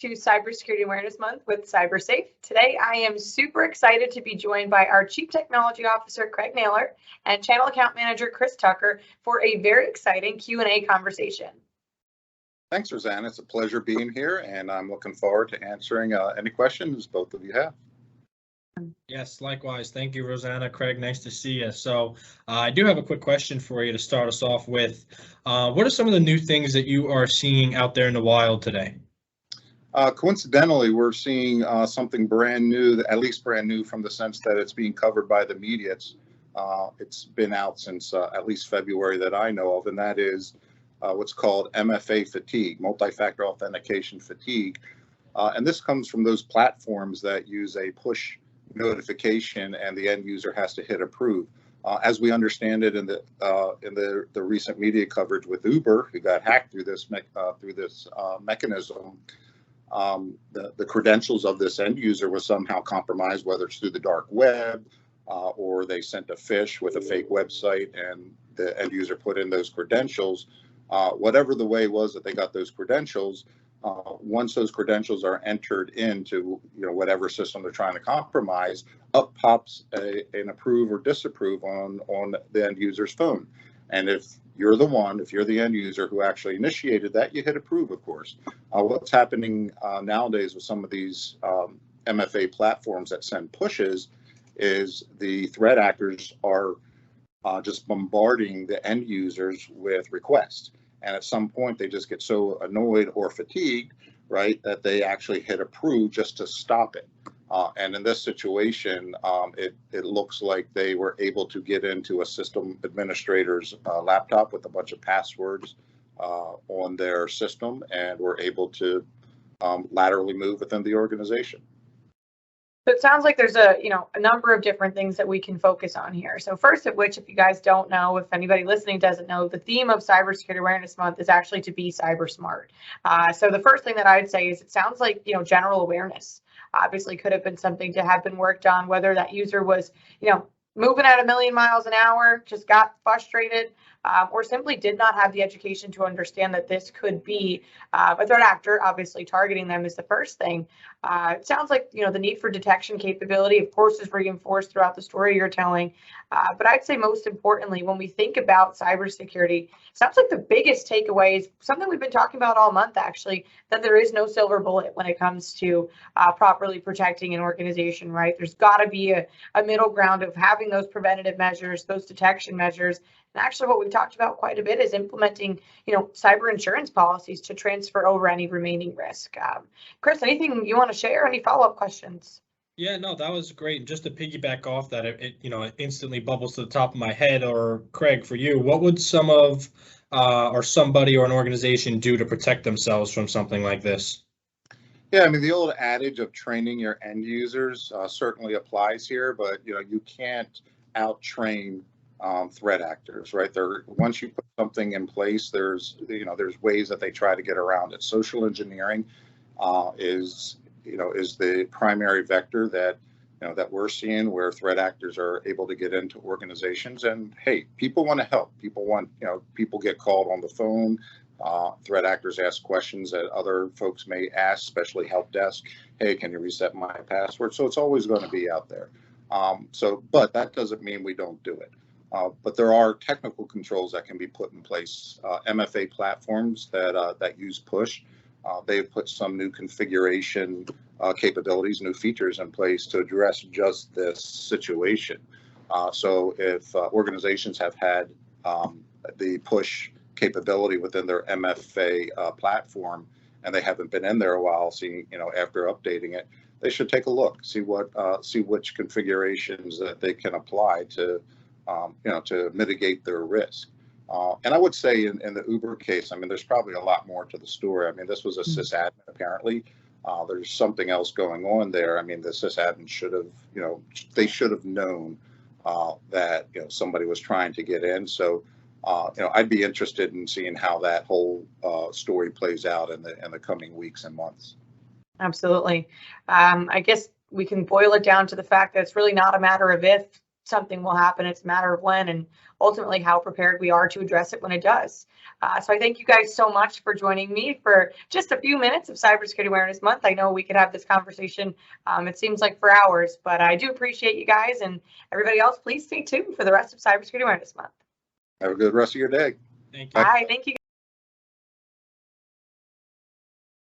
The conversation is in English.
to Cybersecurity Awareness Month with Cybersafe. Today, I am super excited to be joined by our Chief Technology Officer, Craig Naylor, and Channel Account Manager, Chris Tucker, for a very exciting Q&A conversation. Thanks, Rosanna. It's a pleasure being here, and I'm looking forward to answering any questions both of you have. Yes, likewise. Thank you, Rosanna. Craig, nice to see you. So I do have a quick question for you to start us off with. What are some of the new things that you are seeing out there in the wild today? Coincidentally, we're seeing something brand new, at least brand new from the sense that it's being covered by the media. It's been out since at least February that I know of, and that is what's called MFA fatigue, multi-factor authentication fatigue. And this comes from those platforms that use a push notification and the end user has to hit approve. As we understand it in the recent media coverage with Uber, who got hacked through this mechanism, the credentials of this end user was somehow compromised, whether it's through the dark web or they sent a phish with a fake website and the end user put in those credentials. Whatever the way was that they got those credentials, once those credentials are entered into whatever system they're trying to compromise, up pops an approve or disapprove on the end user's phone. And if you're the end user who actually initiated that, you hit approve, of course. What's happening nowadays with some of these MFA platforms that send pushes is the threat actors are just bombarding the end users with requests. And at some point, they just get so annoyed or fatigued, right, that they actually hit approve just to stop it. And in this situation, it looks like they were able to get into a system administrator's laptop with a bunch of passwords on their system and were able to laterally move within the organization. So it sounds like there's a number of different things that we can focus on here. So first of which, if you guys don't know, if anybody listening doesn't know, the theme of Cybersecurity Awareness Month is actually to be cyber smart. So the first thing that I would say is it sounds like general awareness obviously could have been something to have been worked on, whether that user was moving at 1,000,000 miles an hour, just got frustrated, or simply did not have the education to understand that this could be a threat actor. Obviously, targeting them is the first thing. It sounds like the need for detection capability, of course, is reinforced throughout the story you're telling. But I'd say most importantly, when we think about cybersecurity, it sounds like the biggest takeaway is something we've been talking about all month, actually, that there is no silver bullet when it comes to properly protecting an organization, right? There's got to be a middle ground of having those preventative measures, those detection measures. And actually what we've talked about quite a bit is implementing, cyber insurance policies to transfer over any remaining risk. Chris, anything you want to share? Any follow-up questions? Yeah, no, that was great. And just to piggyback off that, it instantly bubbles to the top of my head. Or Craig, for you, what would some of or somebody or an organization do to protect themselves from something like this? Yeah, I mean, the old adage of training your end users certainly applies here, but you can't out-train threat actors, right? Once you put something in place, there's ways that they try to get around it. Social engineering is the primary vector that that we're seeing, where threat actors are able to get into organizations. And hey, people want to help. People get called on the phone. Threat actors ask questions that other folks may ask, especially help desk. Hey, can you reset my password? So it's always going to be out there. But that doesn't mean we don't do it. But there are technical controls that can be put in place. MFA platforms that use push, they've put some new configuration capabilities, new features in place to address just this situation. So if organizations have had the push capability within their MFA platform and they haven't been in there a while, after updating it, they should take a look, see which configurations that they can apply to mitigate their risk. And I would say in the Uber case, I mean, there's probably a lot more to the story. I mean, this was a sysadmin, apparently. There's something else going on there. I mean, the sysadmin should have known that somebody was trying to get in. So I'd be interested in seeing how that whole story plays out in the coming weeks and months. Absolutely. I guess we can boil it down to the fact that it's really not a matter of if something will happen. It's a matter of when, and ultimately how prepared we are to address it when it does. So I thank you guys so much for joining me for just a few minutes of Cybersecurity Awareness Month. I know we could have this conversation, it seems like for hours, but I do appreciate you guys, and everybody else, please stay tuned for the rest of Cybersecurity Awareness Month. Have a good rest of your day. Thank you. Bye. Thank you.